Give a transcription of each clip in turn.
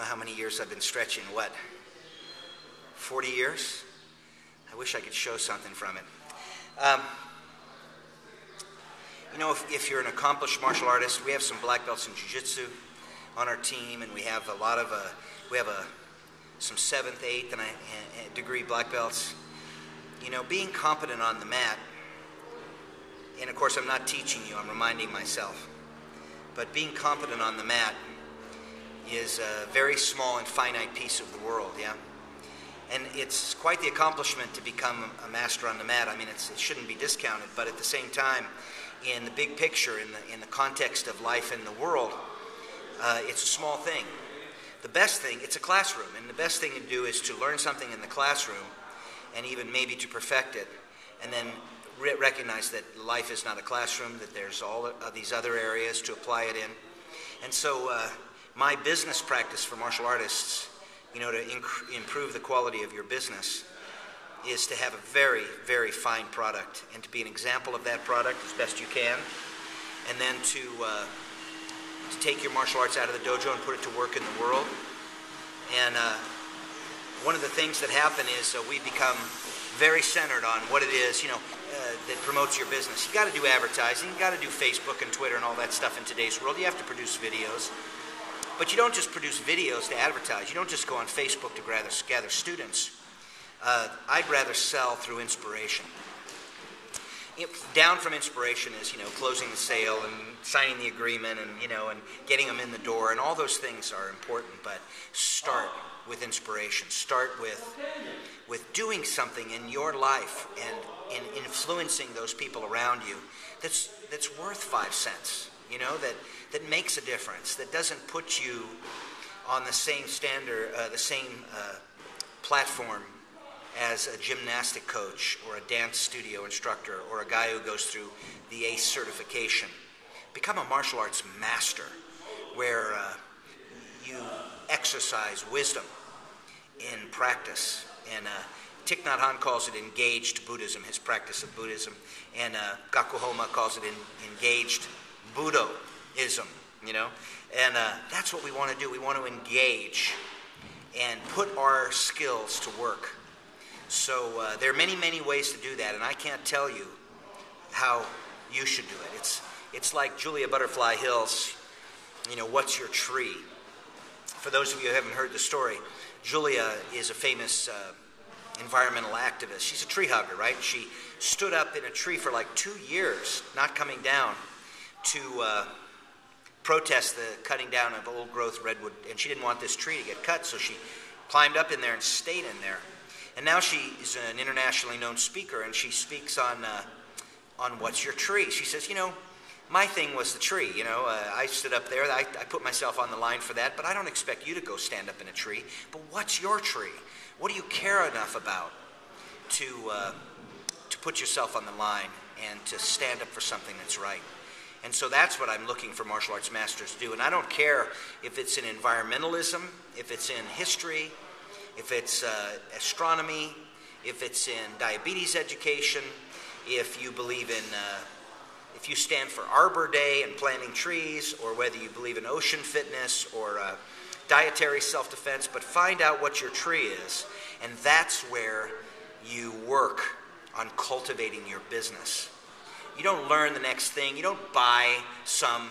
know how many years I've been stretching. What? 40 years? I wish I could show something from it. You know, if you're an accomplished martial artist, we have some black belts in jiu-jitsu on our team, and we have a lot of some 7th, 8th, and degree black belts. You know, being competent on the mat, and of course I'm not teaching you, I'm reminding myself, but being competent on the mat is a very small and finite piece of the world, yeah? And it's quite the accomplishment to become a master on the mat. I mean, it shouldn't be discounted, but at the same time, in the big picture, in the context of life and the world, it's a small thing. The best thing, it's a classroom, and the best thing to do is to learn something in the classroom and even maybe to perfect it, and then recognize that life is not a classroom, that there's all of these other areas to apply it in. And so my business practice for martial artists, you know, to improve the quality of your business, is to have a very, very fine product and to be an example of that product as best you can, and then to take your martial arts out of the dojo and put it to work in the world. And one of the things that happen is we become very centered on what it is, you know, that promotes your business. You got to do advertising, you got to do Facebook and Twitter and all that stuff in today's world. You have to produce videos. But you don't just produce videos to advertise. You don't just go on Facebook to gather students. I'd rather sell through inspiration. Down from inspiration is, you know, closing the sale and signing the agreement and, you know, and getting them in the door, and all those things are important, but start with inspiration. Start with doing something in your life and in influencing those people around you that's worth 5 cents, you know, that makes a difference, that doesn't put you on the same standard, the same platform as a gymnastic coach or a dance studio instructor or a guy who goes through the ACE certification. Become a martial arts master where you exercise wisdom in practice. And Thich Nhat Hanh calls it engaged Buddhism, his practice of Buddhism. And Gaku Homa calls it engaged Buddhism, you know. And that's what we want to do. We want to engage and put our skills to work. So there are many, many ways to do that, and I can't tell you how you should do it. It's like Julia Butterfly Hill's, you know, what's your tree? For those of you who haven't heard the story, Julia is a famous environmental activist. She's a tree hugger, right? She stood up in a tree for like 2 years, not coming down, to protest the cutting down of old-growth redwood, and she didn't want this tree to get cut, so she climbed up in there and stayed in there. And now she is an internationally known speaker, and she speaks on what's your tree. She says, you know, my thing was the tree. You know, I stood up there. I put myself on the line for that, but I don't expect you to go stand up in a tree. But what's your tree? What do you care enough about to put yourself on the line and to stand up for something that's right? And so that's what I'm looking for martial arts masters to do. And I don't care if it's in environmentalism, if it's in history, if it's astronomy, if it's in diabetes education, if you believe in, if you stand for Arbor Day and planting trees, or whether you believe in ocean fitness or dietary self-defense, but find out what your tree is, and that's where you work on cultivating your business. You don't learn the next thing. You don't buy some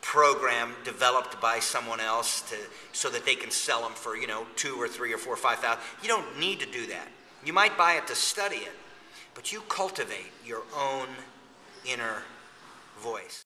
program developed by someone else so that they can sell them for, you know, 2 or 3 or 4 or 5,000. You don't need to do that. You might buy it to study it, but you cultivate your own inner voice.